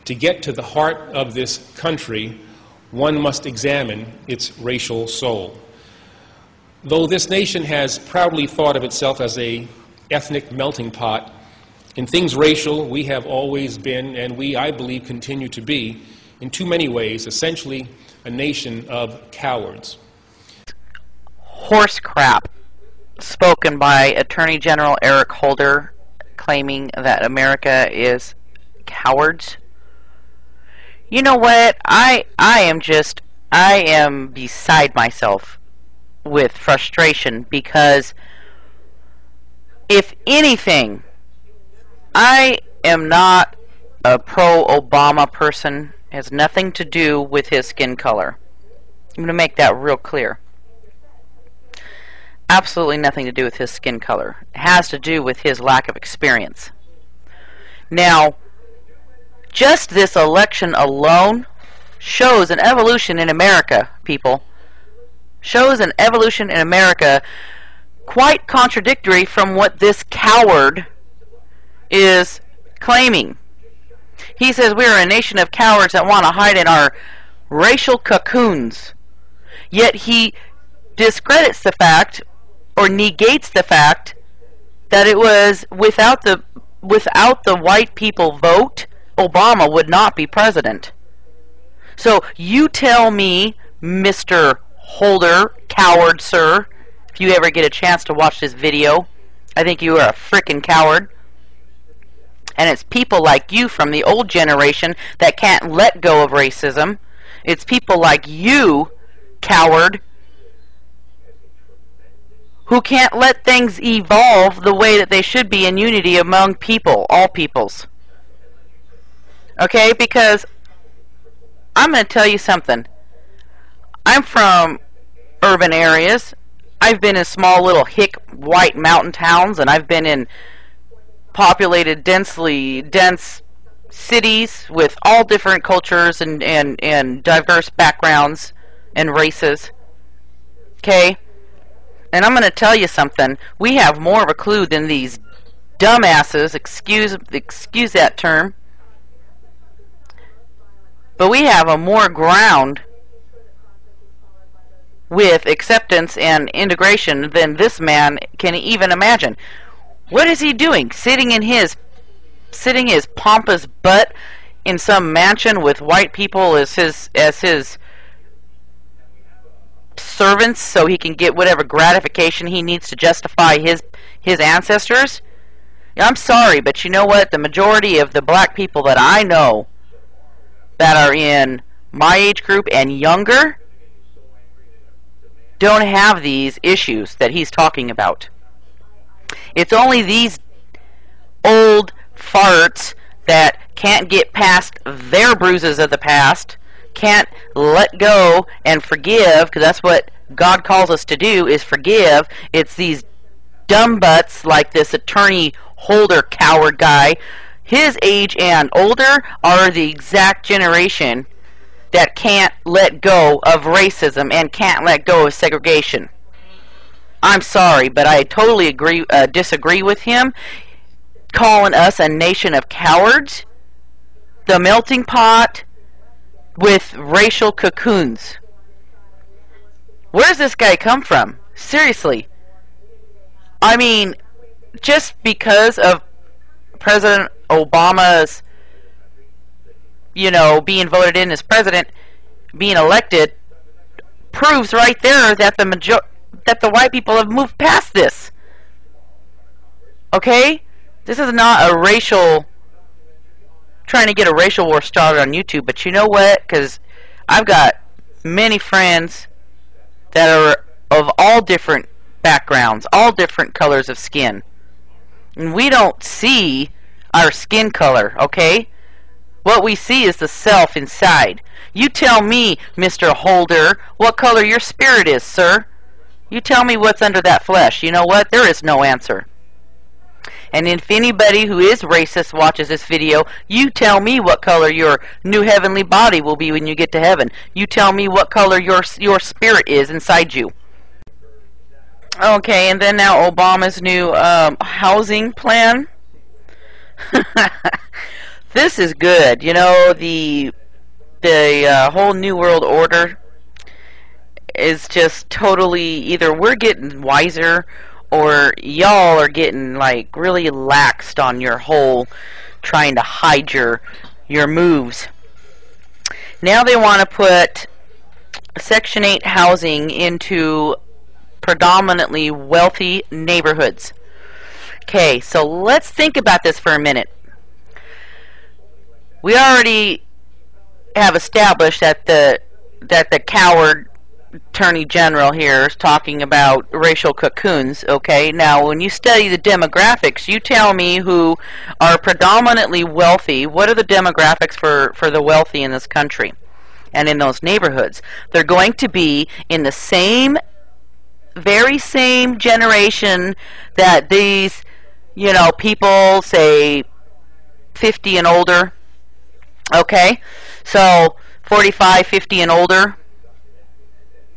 To get to the heart of this country, one must examine its racial soul. Though this nation has proudly thought of itself as an ethnic melting pot, in things racial, we have always been, and we, I believe, continue to be, in too many ways, essentially a nation of cowards. Horse crap spoken by Attorney General Eric Holder, claiming that America is cowards. You know what? I am beside myself with frustration, because if anything, I am not a pro-Obama person. It has nothing to do with his skin color. I'm going to make that real clear. Absolutely nothing to do with his skin color. It has to do with his lack of experience. Now, just this election alone shows an evolution in America, people. Shows an evolution in America quite contradictory from what this coward is claiming. He says we are a nation of cowards that want to hide in our racial cocoons. Yet he discredits the fact, or negates the fact, that it was without the white people vote, Obama would not be president. So you tell me, Mr. Holder, coward sir, if you ever get a chance to watch this video, I think you are a frickin' coward. And it's people like you from the old generation that can't let go of racism. It's people like you, coward, who can't let things evolve the way that they should be in unity among people, all peoples. Okay, because I'm going to tell you something. I'm from urban areas. I've been in small little hick white mountain towns, and I've been in populated, dense cities with all different cultures and diverse backgrounds and races. Okay? And I'm going to tell you something. We have more of a clue than these dumbasses, excuse that term, but we have a more ground with acceptance and integration than this man can even imagine. What is he doing? Sitting his pompous butt in some mansion with white people as his servants, so he can get whatever gratification he needs to justify his ancestors? I'm sorry, but you know what? The majority of the black people that I know that are in my age group and younger don't have these issues that he's talking about. It's only these old farts that can't get past their bruises of the past, can't let go and forgive, because that's what God calls us to do, is forgive. It's these dumb butts like this Attorney Holder coward guy. His age and older are the exact generation that can't let go of racism and can't let go of segregation. I'm sorry, but I totally disagree with him, calling us a nation of cowards, the melting pot with racial cocoons. Where does this guy come from? Seriously. I mean, just because of President Obama's, being voted in as president, being elected, proves right there that the white people have moved past this. Okay? This is not a trying to get a racial war started on YouTube, but you know what? Because I've got many friends that are of all different backgrounds, all different colors of skin. And we don't see our skin color, okay? What we see is the self inside. You tell me, Mr. Holder, what color your spirit is, sir. You tell me what's under that flesh. You know what? There is no answer. And if anybody who is racist watches this video, you tell me what color your new heavenly body will be when you get to heaven. You tell me what color your spirit is inside you. Okay, and then now Obama's new housing plan. This is good. You know, the whole New World Order is just totally, either we're getting wiser or y'all are getting like really laxed on your whole trying to hide your moves. Now they want to put Section 8 housing into predominantly wealthy neighborhoods. Okay, so let's think about this for a minute. We already have established that the coward Attorney General here is talking about racial cocoons. Okay, now when you study the demographics, you tell me who are predominantly wealthy. What are the demographics for the wealthy in this country and in those neighborhoods? They're going to be in the very same generation that these, you know, people, say 50 and older. Okay, so 45, 50 and older.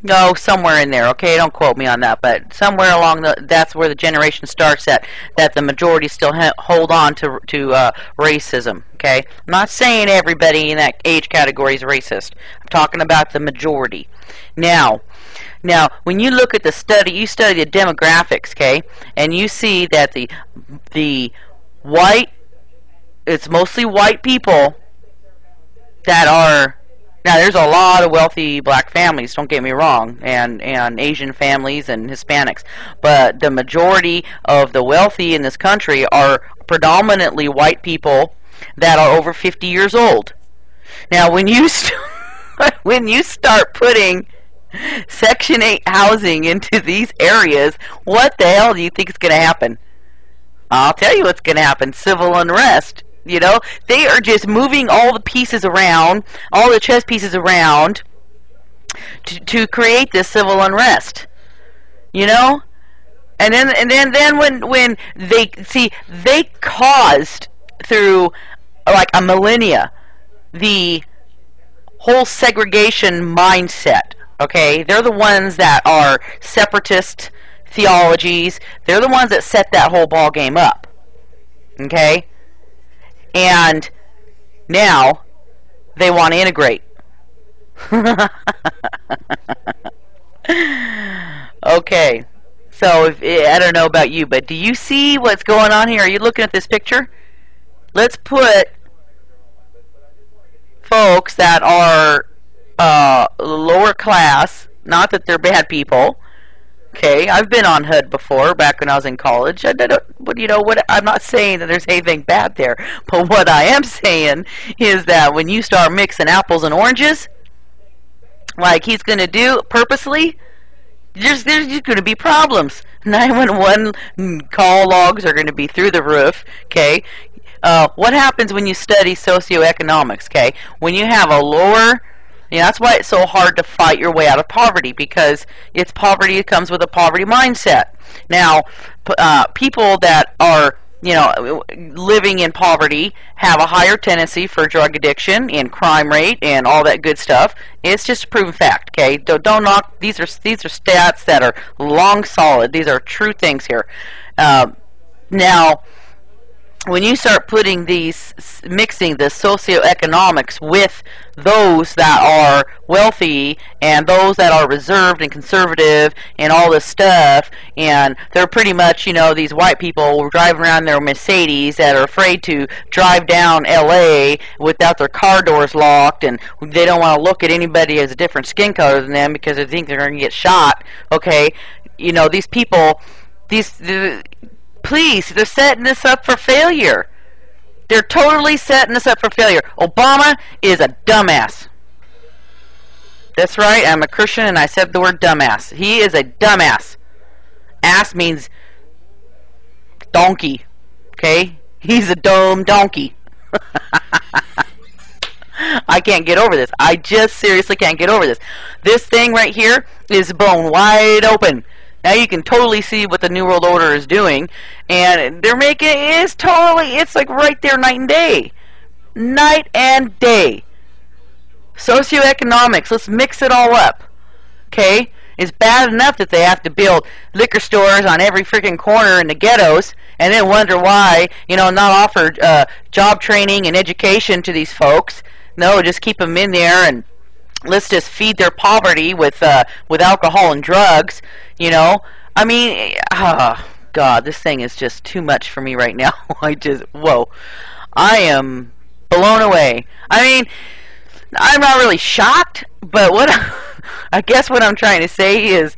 No, somewhere in there. Okay, don't quote me on that, but somewhere along that's where the generation starts at. That the majority still hold on to racism. Okay, I'm not saying everybody in that age category is racist. I'm talking about the majority. Now, when you look at you study the demographics, okay, and you see that the white, it's mostly white people that are. Now, there's a lot of wealthy black families, don't get me wrong, and Asian families and Hispanics, but the majority of the wealthy in this country are predominantly white people that are over 50 years old. Now, when you when you start putting Section 8 housing into these areas, what the hell do you think is going to happen? I'll tell you what's going to happen: civil unrest. You know, they are just moving all the pieces around, all the chess pieces around to create this civil unrest. You know? And then when they caused through like a millennia the whole segregation mindset. Okay? They're the ones that are separatist theologies. They're the ones that set that whole ball game up. Okay? And now they want to integrate. Okay, so I don't know about you, but do you see what's going on here? Are you looking at this picture? Let's put folks that are lower class, not that they're bad people. Okay, I've been on HUD before, back when I was in college. I'm not saying that there's anything bad there, but what I am saying is that when you start mixing apples and oranges, like he's going to do purposely, there's just going to be problems. 911 call logs are going to be through the roof. Okay, what happens when you study socioeconomics? Okay, when you have a lower. Yeah, that's why it's so hard to fight your way out of poverty, because it's poverty. It comes with a poverty mindset. Now, people that are, you know, living in poverty have a higher tendency for drug addiction and crime rate and all that good stuff. It's just a proven fact. Okay, don't knock. These are stats that are long solid. These are true things here. Now, when you start putting mixing the socioeconomics with those that are wealthy and those that are reserved and conservative and all this stuff, and they're pretty much, you know, these white people driving around their Mercedes that are afraid to drive down LA without their car doors locked, and they don't want to look at anybody as a different skin color than them because they think they're going to get shot. Okay, you know, these people, please, they're setting this up for failure. They're totally setting this up for failure. Obama is a dumbass. That's right, I'm a Christian and I said the word dumbass. He is a dumbass. Ass means donkey. Okay? He's a dumb donkey. I can't get over this. I just seriously can't get over this. This thing right here is bone wide open. Now you can totally see what the New World Order is doing, and they're making it's like right there, night and day. Night and day. Socioeconomics, let's mix it all up. Okay? It's bad enough that they have to build liquor stores on every freaking corner in the ghettos, and then wonder why, not offer job training and education to these folks. No, just keep them in there and let's just feed their poverty with alcohol and drugs. I mean, God, this thing is just too much for me right now. Whoa, I am blown away. I mean, I'm not really shocked, but I guess what I'm trying to say is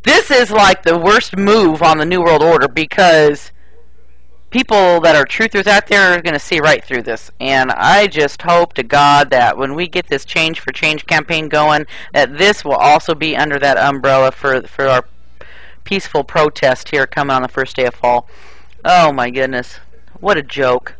this is like the worst move on the New World Order, because people that are truthers out there are going to see right through this. And I just hope to God that when we get this Change for Change campaign going, that this will also be under that umbrella for our peaceful protest here coming on the first day of fall. Oh my goodness. What a joke.